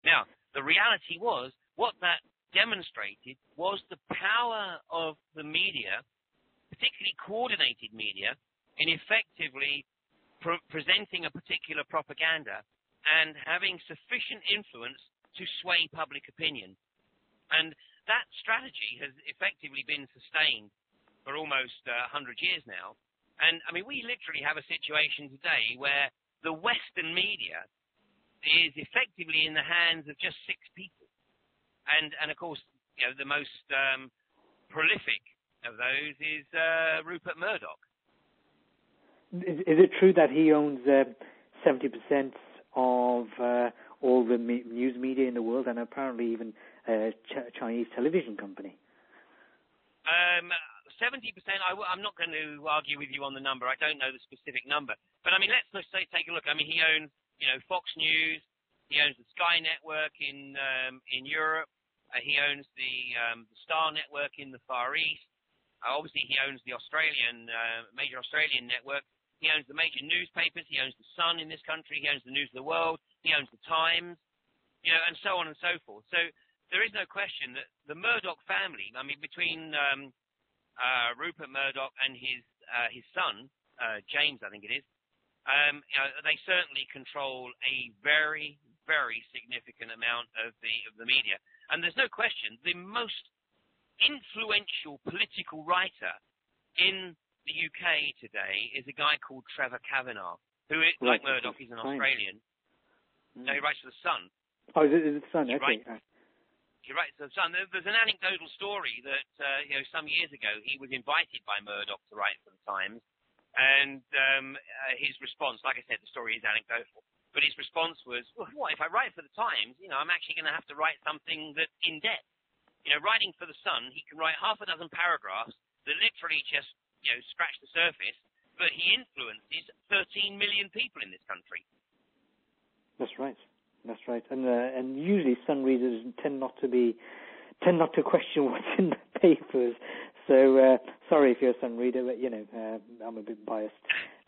Now, the reality was, what that demonstrated was the power of the media, particularly coordinated media, in effectively presenting a particular propaganda and having sufficient influence to sway public opinion. And that strategy has effectively been sustained for almost 100 years now. And, I mean, we literally have a situation today where the Western media is effectively in the hands of just 6 people. And of course, you know, the most prolific of those is Rupert Murdoch. Is it true that he owns 70% of all the news media in the world, and apparently even a Chinese television company? 70%, I'm not going to argue with you on the number. I don't know the specific number. But, I mean, let's say, take a look. I mean, he owns, you know, Fox News. He owns the Sky Network in Europe. He owns the Star Network in the Far East. Obviously, he owns the major Australian network. He owns the major newspapers. He owns the Sun in this country. He owns the News of the World. He owns the Times, you know, and so on and so forth. So there is no question that the Murdoch family, I mean, between Rupert Murdoch and his son, James, I think it is, you know, they certainly control a very, very significant amount of the media. And there's no question the most influential political writer in the UK today is a guy called Trevor Kavanagh, who, like Murdoch, is an Australian. No, he writes for the Sun. Oh, is it the Sun? Okay. He writes for the Sun. There's an anecdotal story that you know, some years ago he was invited by Murdoch to write for the Times, and his response, like I said, the story is anecdotal, but his response was, well, what, if I write for the Times, you know, I'm actually going to have to write something that's in depth. You know, writing for the Sun, he can write half a dozen paragraphs that literally just, you know, scratch the surface, but he influences 13 million people in this country. That's right. That's right. And usually Sun readers tend not to question what's in the papers. So sorry if you're a Sun reader, but you know, I'm a bit biased.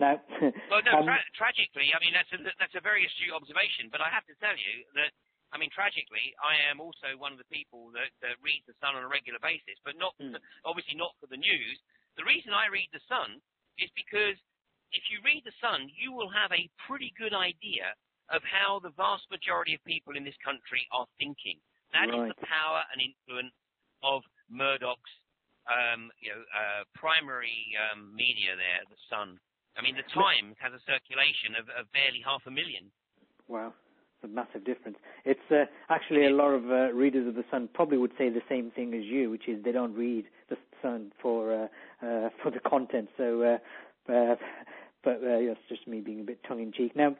Now, well, no, tragically, I mean, that's a very astute observation. But I have to tell you that, I mean, tragically, I am also one of the people that reads the Sun on a regular basis, but not obviously not for the news. The reason I read the Sun is because if you read the Sun, you will have a pretty good idea of how the vast majority of people in this country are thinking. That is the power and influence of Murdoch's, primary media there, the Sun. I mean, the Times has a circulation of barely 500,000. Wow, it's a massive difference. It's actually a lot of readers of the Sun probably would say the same thing as you, which is they don't read the Sun for the content. So, but it's just me being a bit tongue-in-cheek. Now,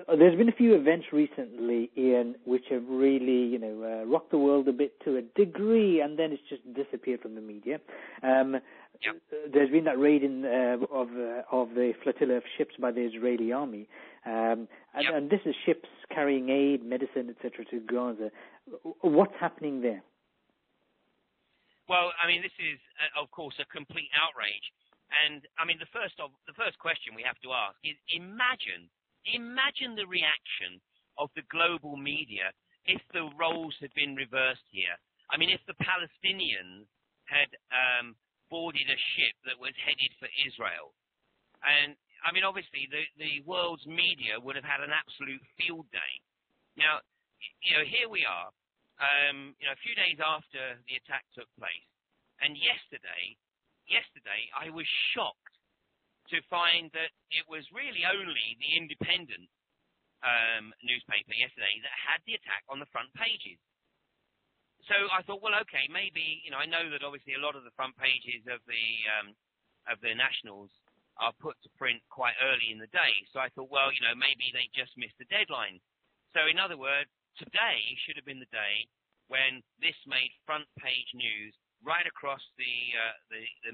there's been a few events recently, Ian, which have really, you know, rocked the world a bit to a degree, and then it's just disappeared from the media. There's been that raid of the flotilla of ships by the Israeli army, and this is ships carrying aid, medicine, etc. to Gaza. What's happening there? Well, I mean, this is, of course, a complete outrage. And, I mean, the first question we have to ask is, Imagine the reaction of the global media if the roles had been reversed here. I mean, if the Palestinians had boarded a ship that was headed for Israel. And, I mean, obviously, the world's media would have had an absolute field day. Now, you know, here we are, you know, a few days after the attack took place. And yesterday, I was shocked to find that it was really only the Independent newspaper yesterday that had the attack on the front pages. So I thought, well, okay, maybe, you know, I know that obviously a lot of the front pages of the Nationals are put to print quite early in the day. So I thought, well, you know, maybe they just missed the deadline. So in other words, today should have been the day when this made front page news right across the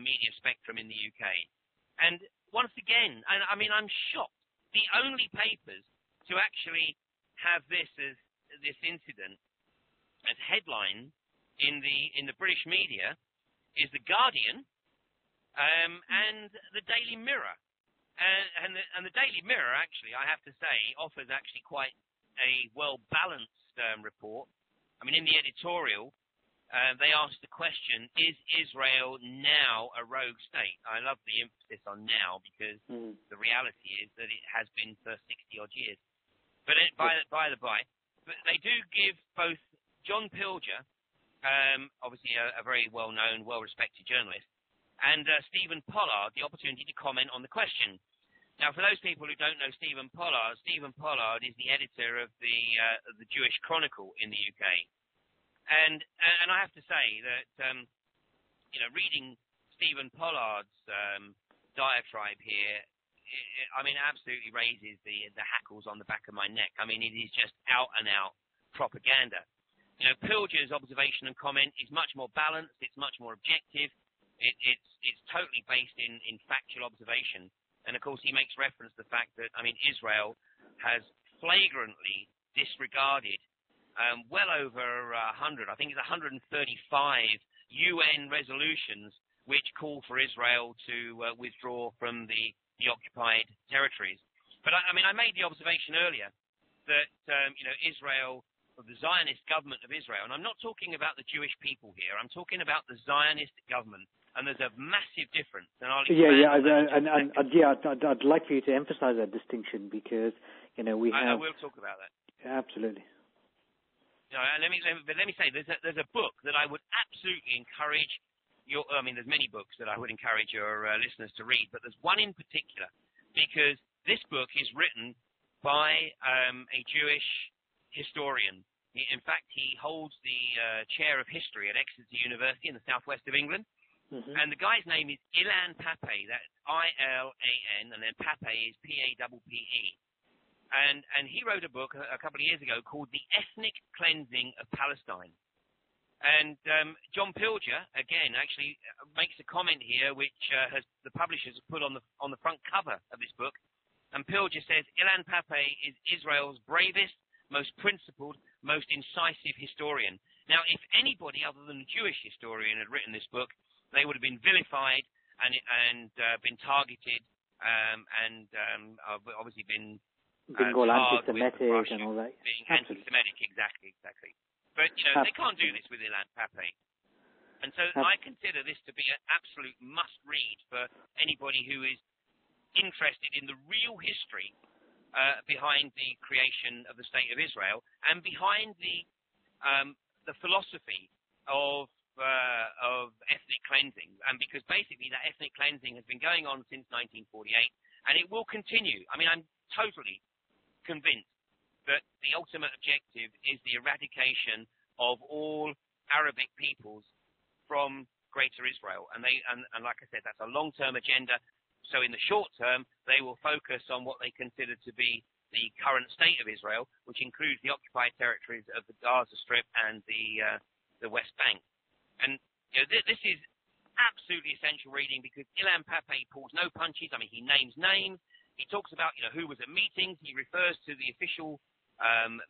media spectrum in the UK. And once again, and I mean, I'm shocked. The only papers to actually have this incident as headline in the British media is the Guardian and the Daily Mirror. And the Daily Mirror, actually, I have to say, offers actually quite a well-balanced report, I mean, in the editorial, they asked the question, is Israel now a rogue state? I love the emphasis on now, because the reality is that it has been for 60-odd years. But by the by, but they do give both John Pilger, obviously a very well-known, well-respected journalist, and Stephen Pollard the opportunity to comment on the question. Now, for those people who don't know Stephen Pollard is the editor of the Jewish Chronicle in the UK. And I have to say that, reading Stephen Pollard's diatribe here, I mean, absolutely raises the hackles on the back of my neck. I mean, it is just out-and-out propaganda. Pilger's observation and comment is much more balanced. It's much more objective. It's totally based in factual observation. And, of course, he makes reference to the fact that, I mean, Israel has flagrantly disregarded well over 100, I think it's 135 UN resolutions which call for Israel to withdraw from the occupied territories. But I mean, I made the observation earlier that Israel, the Zionist government of Israel, and I'm not talking about the Jewish people here. I'm talking about the Zionist government, and there's a massive difference. And I'll I'd like for you to emphasize that distinction, because I will talk about that. Absolutely. Let me say, there's a book that I would absolutely encourage there's many books that I would encourage your listeners to read, but there's one in particular, because this book is written by a Jewish historian. In fact, he holds the chair of history at Exeter University in the southwest of England. Mm-hmm. And the guy's name is Ilan Pappé. That's I-L-A-N, and then Pappé is P-A-P-P-E. And he wrote a book a couple of years ago called The Ethnic Cleansing of Palestine. And John Pilger, again, actually makes a comment here, which the publishers have put on the front cover of this book. And Pilger says, Ilan Pappé is Israel's bravest, most principled, most incisive historian. Now, if anybody other than a Jewish historian had written this book, they would have been vilified and been targeted and obviously been called anti-Semitic and all that. Being anti-Semitic, exactly. But, they can't do this with Ilan Pappé. And so I consider this to be an absolute must-read for anybody who is interested in the real history behind the creation of the State of Israel and behind the philosophy of ethnic cleansing. And because basically that ethnic cleansing has been going on since 1948, and it will continue. I mean, I'm totally convinced that the ultimate objective is the eradication of all Arabic peoples from Greater Israel. And like I said, that's a long-term agenda. So in the short term, they will focus on what they consider to be the current state of Israel, which includes the occupied territories of the Gaza Strip and the West Bank. And this is absolutely essential reading, because Ilan Pappé pulls no punches. I mean, he names names. He talks about who was at meetings. He refers to the official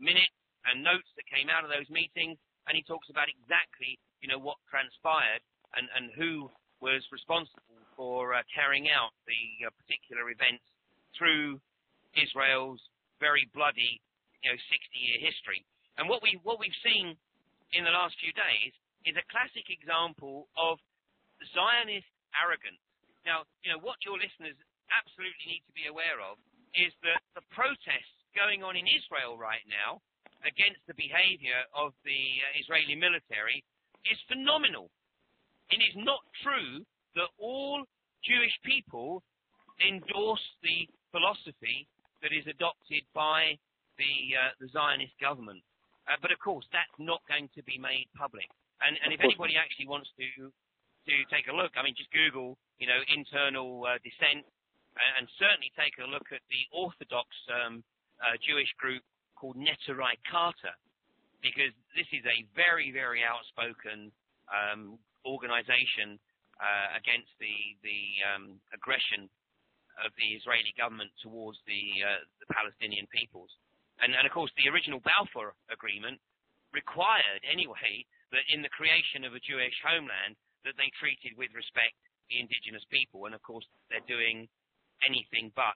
minutes and notes that came out of those meetings, and he talks about exactly what transpired and who was responsible for carrying out the particular events through Israel's very bloody 60-year history. And what we've seen in the last few days is a classic example of Zionist arrogance. Now, what your listeners absolutely need to be aware of is that the protests going on in Israel right now against the behavior of the Israeli military is phenomenal. It is not true that all Jewish people endorse the philosophy that is adopted by the Zionist government. But of course, that's not going to be made public. And if anybody actually wants to take a look, I mean, just Google, internal dissent, and certainly take a look at the Orthodox Jewish group called Neturei Karta, because this is a very, very outspoken organization against the aggression of the Israeli government towards the Palestinian peoples. And of course, the original Balfour Agreement required anyway that in the creation of a Jewish homeland that they treated with respect the indigenous people. And of course, they're doing anything but